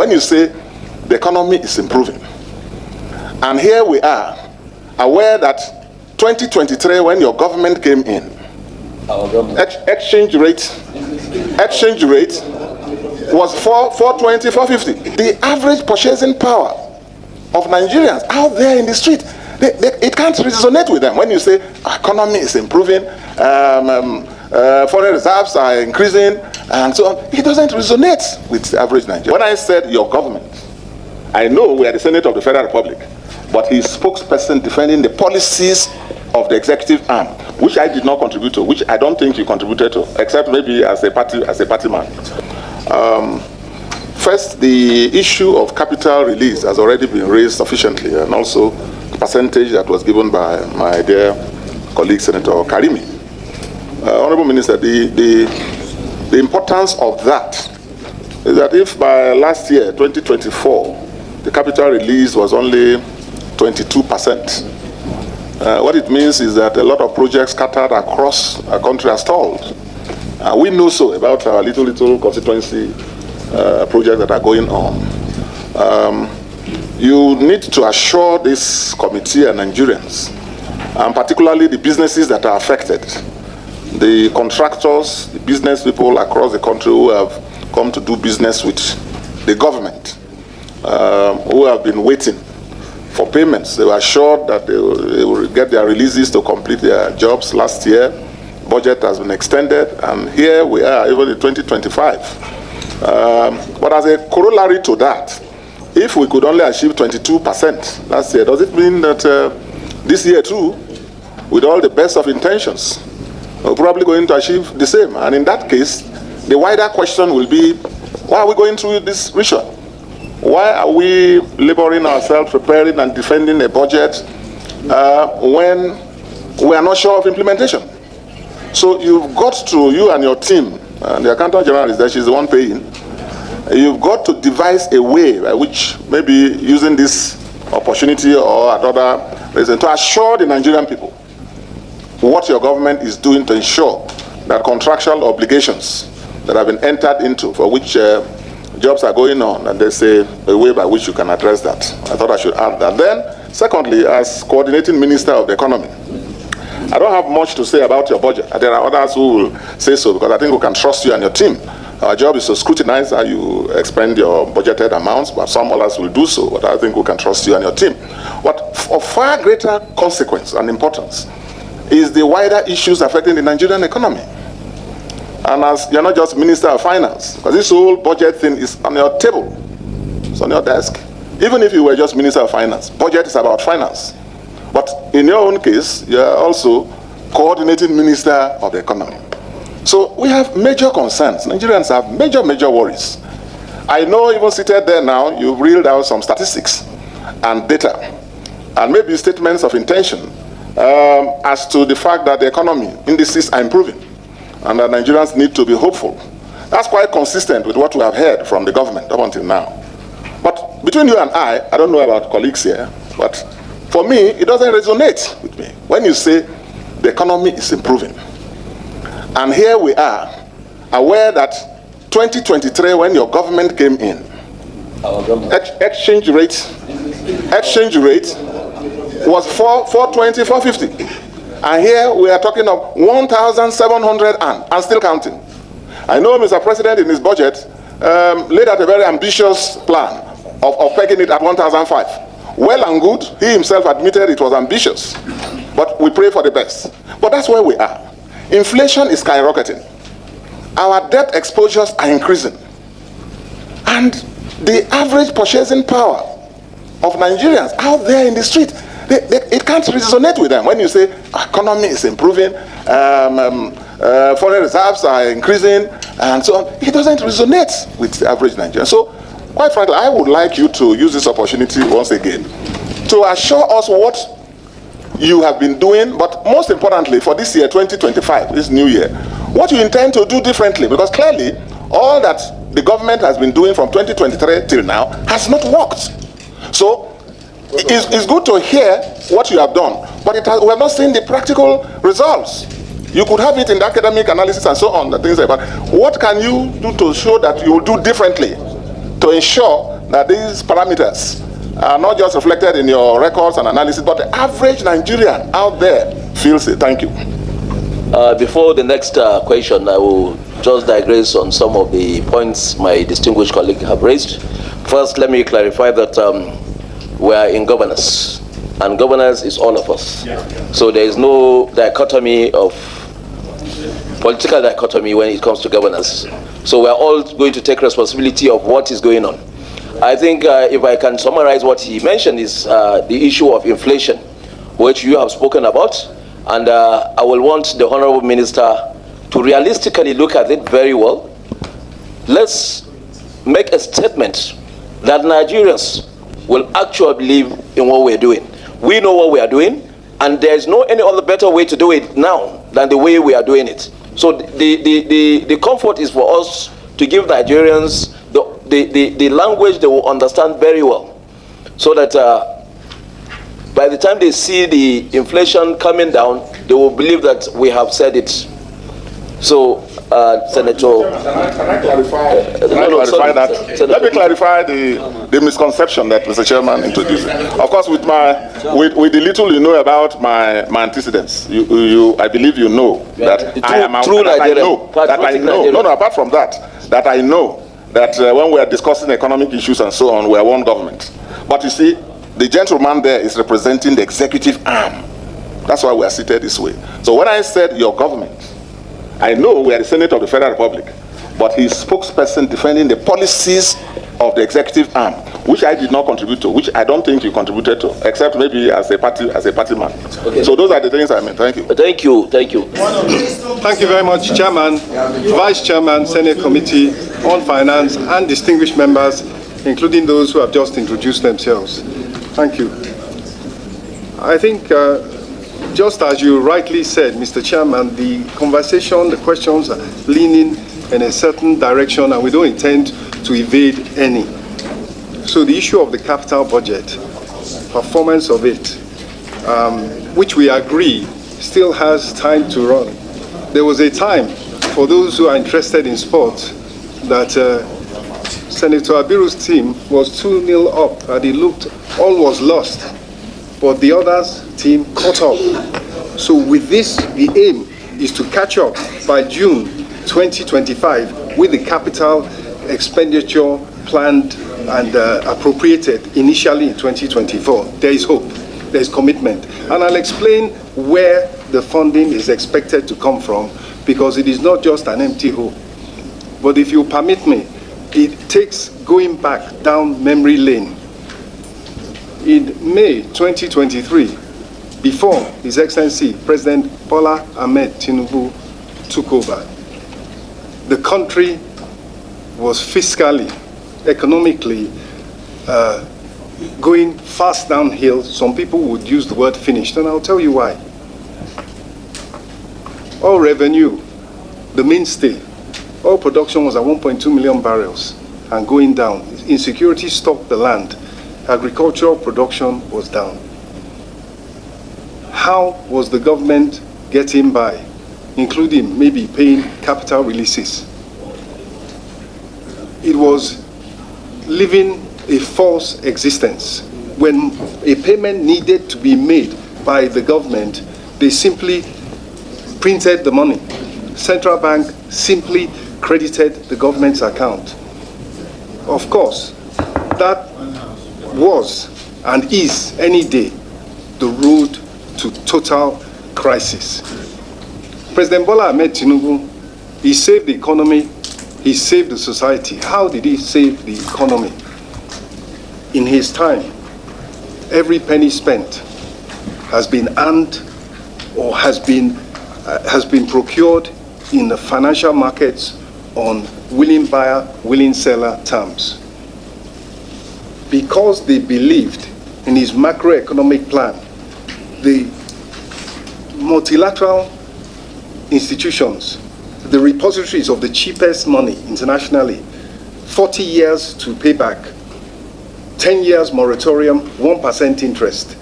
when you say the economy is improving. And here we are, aware that 2023, when your government came in, exchange rate was 420, 450. The average purchasing power of Nigerians out there in the street, it can't resonate with them. When you say economy is improving, foreign reserves are increasing, and so on, it doesn't resonate with the average Nigerian. When I said your government, I know we are the Senate of the Federal Republic, but he's spokesperson defending the policies of the executive arm, which I did not contribute to, which I don't think you contributed to, except maybe as a party man. First, the issue of capital release has already been raised sufficiently, and also the percentage that was given by my dear colleague Senator Karimi. Honorable Minister, the importance of that is that if by last year, 2024, the capital release was only 22%, what it means is that a lot of projects scattered across our country are stalled. We know so about our little constituency projects that are going on. You need to assure this committee and Nigerians, and particularly the businesses that are affected, the contractors, the business people across the country who have come to do business with the government, who have been waiting for payments. They were assured that they will get their releases to complete their jobs last year. Budget has been extended, and here we are, even in 2025. But as a corollary to that, if we could only achieve 22% last year, does it mean that this year too, with all the best of intentions, we're probably going to achieve the same? And in that case, the wider question will be, why are we going through this ritual? Why are we laboring ourselves, preparing and defending a budget when we are not sure of implementation? So you've got to, you and your team, and the Accountant General is there, she's the one paying, you've got to devise a way by which, maybe using this opportunity or another reason, to assure the Nigerian people what your government is doing to ensure that contractual obligations that have been entered into, for which jobs are going on, and there's a way by which you can address that. I thought I should add that. Then, secondly, as coordinating Minister of the Economy, I don't have much to say about your budget. There are others who will say so, because I think we can trust you and your team. Our job is to scrutinize how you expend your budgeted amounts, but some others will do so, but I think we can trust you and your team. But of far greater consequence and importance is the wider issues affecting the Nigerian economy. And as you're not just Minister of Finance, because this whole budget thing is on your table, it's on your desk. Even if you were just Minister of Finance, budget is about finance. But in your own case, you're also coordinating Minister of the Economy. So we have major concerns. Nigerians have major worries. I know even seated there now, you've reeled out some statistics and data, and maybe statements of intention as to the fact that the economy indices are improving, and that Nigerians need to be hopeful. That's quite consistent with what we have heard from the government up until now. But between you and I don't know about colleagues here, but for me, it doesn't resonate with me when you say the economy is improving. And here we are, aware that 2023, when your government came in, exchange rate was 420, 450. And here we are talking of 1,700 and still counting. I know Mr. President in his budget laid out a very ambitious plan of pegging it at 1,005. Well and good, he himself admitted it was ambitious, but we pray for the best. But that's where we are. Inflation is skyrocketing. Our debt exposures are increasing. And the average purchasing power of Nigerians out there in the street, it can't resonate with them. When you say economy is improving, foreign reserves are increasing, and so on, it doesn't resonate with the average Nigerian. So, quite frankly, I would like you to use this opportunity once again to assure us what you have been doing, but most importantly, for this year, 2025, this new year, what you intend to do differently, because clearly, all that the government has been doing from 2023 till now has not worked. So, it's good to hear what you have done, but we have not seen the practical results. You could have it in the academic analysis and so on, and things like that. What can you do to show that you will do differently to ensure that these parameters are not just reflected in your records and analysis, but the average Nigerian out there feels it. Thank you. Before the next question, I will just digress on some of the points my distinguished colleague have raised. First, let me clarify that we are in governance, and governance is all of us. So there is no dichotomy of political dichotomy when it comes to governance. So we are all going to take responsibility of what is going on. I think if I can summarize what he mentioned is the issue of inflation, which you have spoken about, and I will want the Honorable Minister to realistically look at it very well. Let's make a statement that Nigerians will actually believe in what we're doing. We know what we are doing, and there's no any other better way to do it now than the way we are doing it. So the comfort is for us to give Nigerians the language they will understand very well, so that by the time they see the inflation coming down, they will believe that we have said it. So, Senator... Can I clarify that? Let me clarify the misconception that Mr. Chairman introduced. Of course, with the little you know about my antecedents, I believe you know that apart from that I know that when we are discussing economic issues and so on, we are one government. But you see, the gentleman there is representing the executive arm. That's why we are seated this way. So when I said your government, I know we are the Senate of the Federal Republic, but he's spokesperson defending the policies of the executive arm, which I did not contribute to, which I don't think you contributed to, except maybe as a party man. Okay. So those are the things I mean. Thank you. Thank you. Thank you. Thank you very much, Chairman, Vice Chairman, Senate Committee on Finance, and distinguished members, including those who have just introduced themselves. Thank you. I think, just as you rightly said, Mr. Chairman, the conversation, the questions are leaning in a certain direction, and we don't intend to evade any. So the issue of the capital budget, performance of it, which we agree still has time to run. There was a time, for those who are interested in sports, that Senator Abiru's team was 2-0 up, and it looked all was lost, but the others' team caught up. So with this, the aim is to catch up by June 2025 with the capital expenditure planned and appropriated initially in 2024. There is hope, there is commitment, and I'll explain where the funding is expected to come from, because it is not just an empty hope. But if you permit me, it takes going back down memory lane. In May 2023, before His Excellency President Bola Ahmed Tinubu took over, the country was fiscally, economically going fast downhill. Some people would use the word finished, and I'll tell you why. Oil revenue, the mainstay, oil production was at 1.2 million barrels and going down. Insecurity stopped the land. Agricultural production was down. How was the government getting by, including maybe paying capital releases? It was living a false existence. When a payment needed to be made by the government, they simply printed the money. Central Bank simply credited the government's account. Of course, that was and is any day the road to total crisis. President Bola Ahmed Tinubu, he saved the economy, he saved the society. How did he save the economy? In his time, every penny spent has been earned or has been procured in the financial markets on willing buyer, willing seller terms. Because they believed in his macroeconomic plan, the multilateral institutions, the repositories of the cheapest money internationally, 40 years to pay back, 10 years moratorium, 1% interest.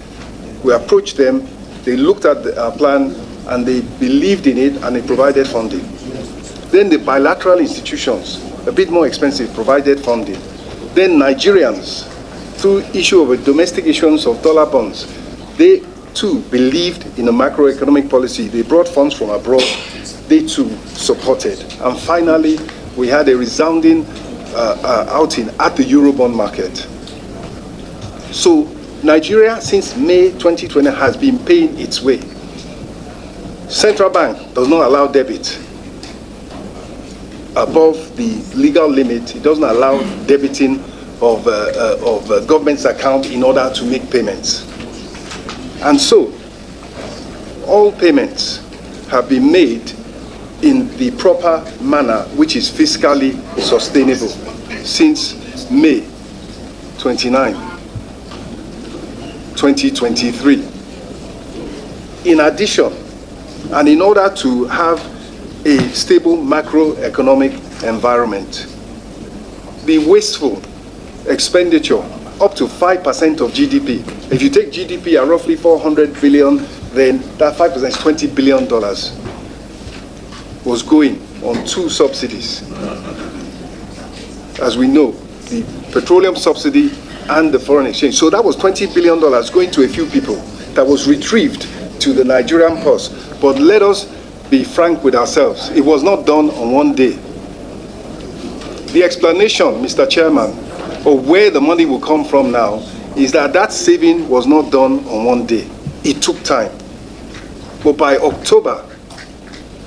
We approached them, they looked at our plan, and they believed in it, and they provided funding. Then the bilateral institutions, a bit more expensive, provided funding. Then Nigerians, through issue of a domestic issuance of dollar bonds, they too believed in a macroeconomic policy. They brought funds from abroad. They too supported. And finally, we had a resounding outing at the Eurobond market. So Nigeria, since May 2020, has been paying its way. Central Bank does not allow debit above the legal limit. It doesn't allow debiting of government's account in order to make payments. And so, all payments have been made in the proper manner, which is fiscally sustainable, since May 29, 2023. In addition, and in order to have a stable macroeconomic environment, the wasteful expenditure up to 5% of GDP. If you take GDP at roughly 400 billion, then that 5% is $20 billion was going on two subsidies. As we know, the petroleum subsidy and the foreign exchange. So that was $20 billion going to a few people that was retrieved to the Nigerian purse. But let us be frank with ourselves. It was not done on one day. The explanation, Mr. Chairman, of where the money will come from now is that that saving was not done on one day. It took time. But by October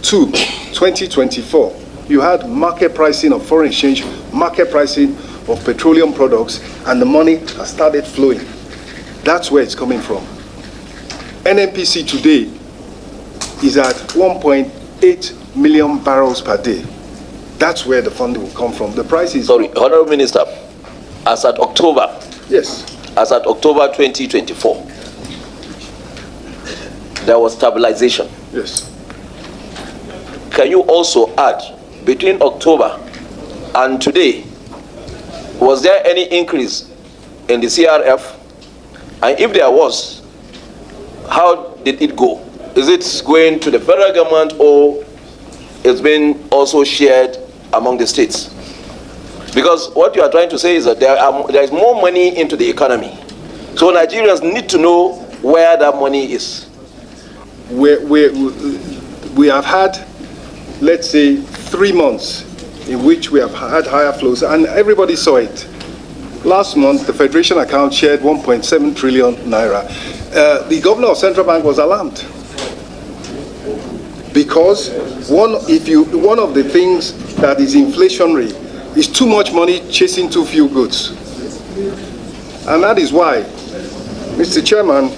2, 2024, you had market pricing of foreign exchange, market pricing of petroleum products, and the money has started flowing. That's where it's coming from. NNPC today is at 1.8 million barrels per day. That's where the funding will come from. The price is... Sorry, Honorable Minister, as at October... Yes. As at October 2024, there was stabilization. Yes. Can you also add, between October and today, was there any increase in the CRF? And if there was, how did it go? Is it going to the federal government, or it's been also shared among the states? Because what you are trying to say is that there is more money into the economy. So Nigerians need to know where that money is. We have had, let's say, 3 months in which we have had higher flows, and everybody saw it. Last month, the Federation account shared 1.7 trillion naira. The governor of Central Bank was alarmed, because one of the things that is inflationary is too much money chasing too few goods. And that is why, Mr. Chairman,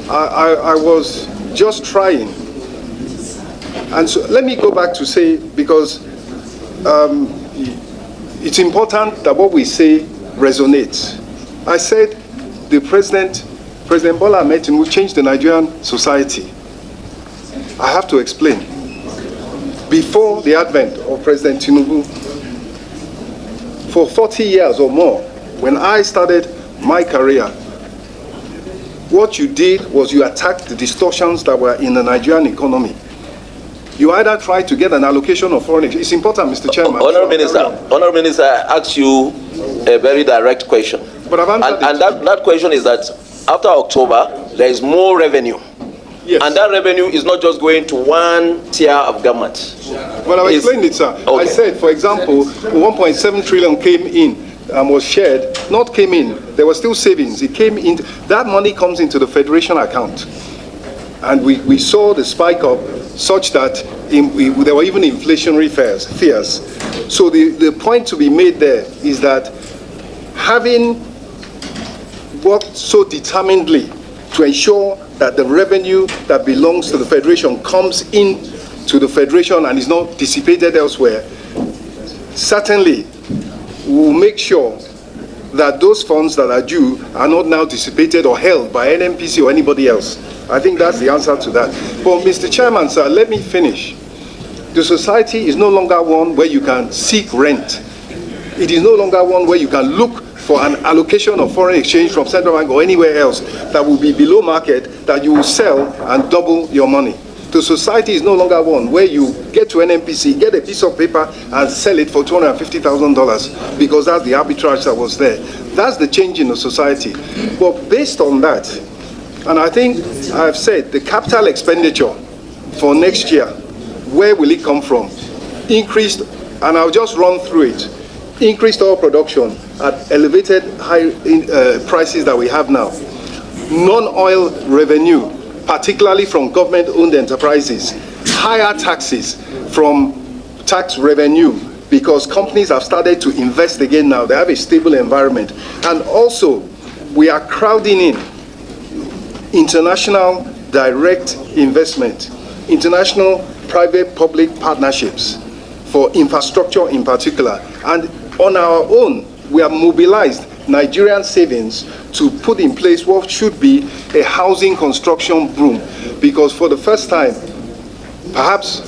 I was just trying. And so let me go back to say, because it's important that what we say resonates. I said President Bola Ahmed Tinubu changed the Nigerian society. I have to explain. Before the advent of President Tinubu, for 40 years or more, when I started my career, what you did was you attacked the distortions that were in the Nigerian economy. You either tried to get an allocation of foreign exchange. It's important, Mr. Chairman. Honourable Minister, I asked you a very direct question. But I've answered and that question is that after October, there is more revenue. Yes. And that revenue is not just going to one tier of government. Well, I've explained it, sir. Okay. I said, for example, 1.7 trillion came in and was shared. Not came in. There were still savings. It came in. That money comes into the Federation account. And we saw the spike up such that there were even inflationary fears. So the point to be made there is that having worked so determinedly to ensure that the revenue that belongs to the Federation comes in to the Federation and is not dissipated elsewhere, certainly we will make sure that those funds that are due are not now dissipated or held by NNPC or anybody else. I think that's the answer to that. But Mr. Chairman, sir, let me finish. The society is no longer one where you can seek rent. It is no longer one where you can look for an allocation of foreign exchange from Central Bank or anywhere else that will be below market, that you will sell and double your money. The society is no longer one where you get to an NPC, get a piece of paper and sell it for $250,000 because that's the arbitrage that was there. That's the change in the society. But based on that, and I think I've said the capital expenditure for next year, where will it come from? Increased, and I'll just run through it. Increased oil production at elevated high prices that we have now. Non-oil revenue, particularly from government-owned enterprises. Higher taxes from tax revenue because companies have started to invest again now. They have a stable environment. And also, we are crowding in international direct investment, international private-public partnerships for infrastructure in particular. And on our own, we have mobilized Nigerian savings to put in place what should be a housing construction boom. Because for the first time, perhaps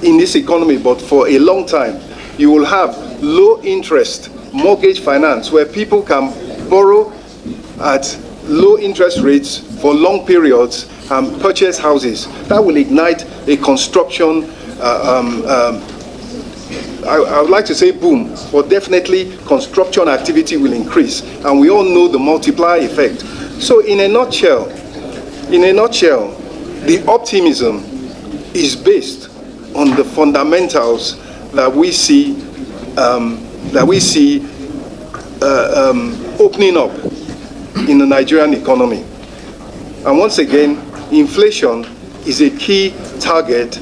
in this economy, but for a long time, you will have low interest mortgage finance where people can borrow at low interest rates for long periods and purchase houses. That will ignite a construction I would like to say boom, but definitely construction activity will increase, and we all know the multiplier effect. So in a nutshell, the optimism is based on the fundamentals that we see opening up in the Nigerian economy. And once again, inflation is a key target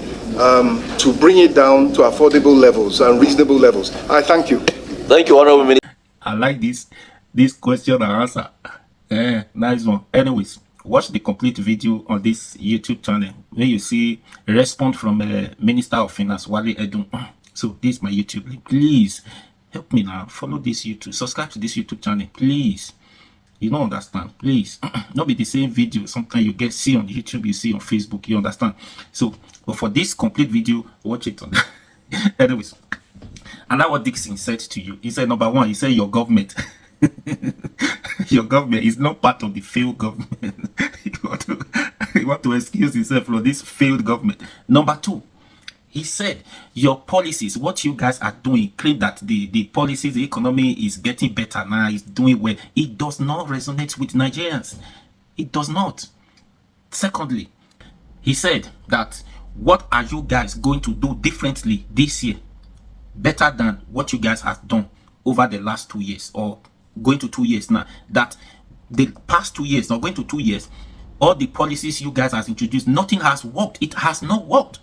to bring it down to affordable levels and reasonable levels. I thank you. Thank you, Honorable Minister. I like this question and answer. Nice one. Anyways, watch the complete video on this YouTube channel where you see a response from Minister of Finance, Wale Edun. So this is my YouTube link. Please help me now. Follow this YouTube. Subscribe to this YouTube channel, please. You don't understand, please. Not be the same video. Sometimes you see on YouTube, you see on Facebook, you understand. So, but for this complete video, watch it on. Anyways, and that's what Dickson said to you. He said, number one, he said your government, your government is not part of the failed government. you want to excuse yourself from this failed government. Number two, he said your policies, what you guys are doing, claim that the policies, the economy is getting better now, is doing well. It does not resonate with Nigerians. It does not. Secondly, he said that what are you guys going to do differently this year, better than what you guys have done over the last 2 years, or going to 2 years now? That the past 2 years, not going to 2 years, all the policies you guys have introduced, nothing has worked. It has not worked.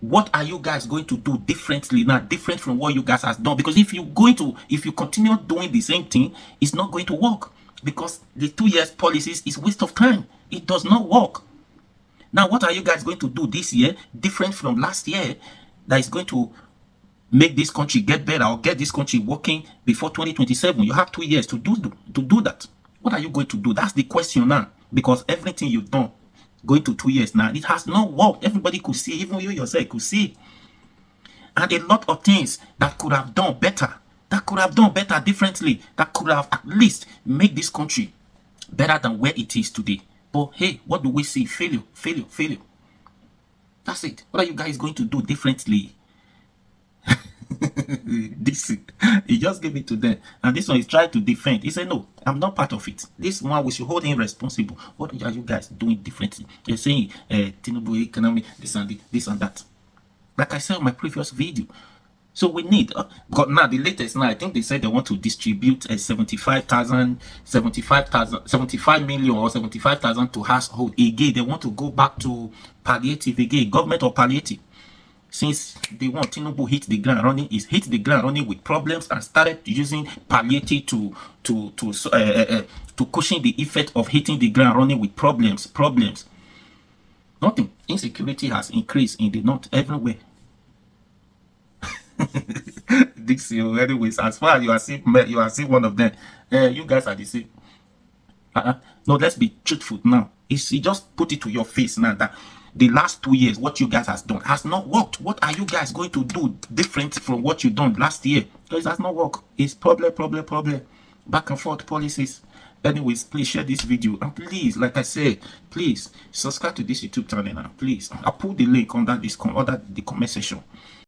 What are you guys going to do differently now, different from what you guys have done? Because if you continue doing the same thing, it's not going to work, because the 2 years policies is waste of time. It does not work. Now, what are you guys going to do this year different from last year that is going to make this country get better or get this country working before 2027? You have 2 years to do that. What are you going to do? That's the question now, because everything you've done going to 2 years now, it has not worked. Everybody could see, even you yourself could see. And a lot of things that could have done better, differently, that could have at least made this country better than where it is today. But hey, what do we see? Failure. That's it. What are you guys going to do differently? This, he just gave it to them, and this one is trying to defend. He said, no, I'm not part of it. This one, we should hold him responsible. What are you guys doing differently? They're saying Tinubu economy, this and that. Like I said in my previous video. So we need, because now the latest now, I think they said they want to distribute 75 million or 75,000 to household again. They want to go back to palliative again, government or palliative. Since they want Tinubu hit the ground running, is hit the ground running with problems and started using palliative to cushion the effect of hitting the ground running with problems. Nothing. Insecurity has increased in the north everywhere. Dickson, anyways, as far as you are seeing one of them, you guys are the same. No, let's be truthful now. He just put it to your face now that the last 2 years, what you guys has done has not worked. What are you guys going to do different from what you done last year? Because it has not worked. It's problem. Back and forth policies. Anyways, please share this video, and please, like I said, please subscribe to this YouTube channel now. Please, I'll put the link under the comment section.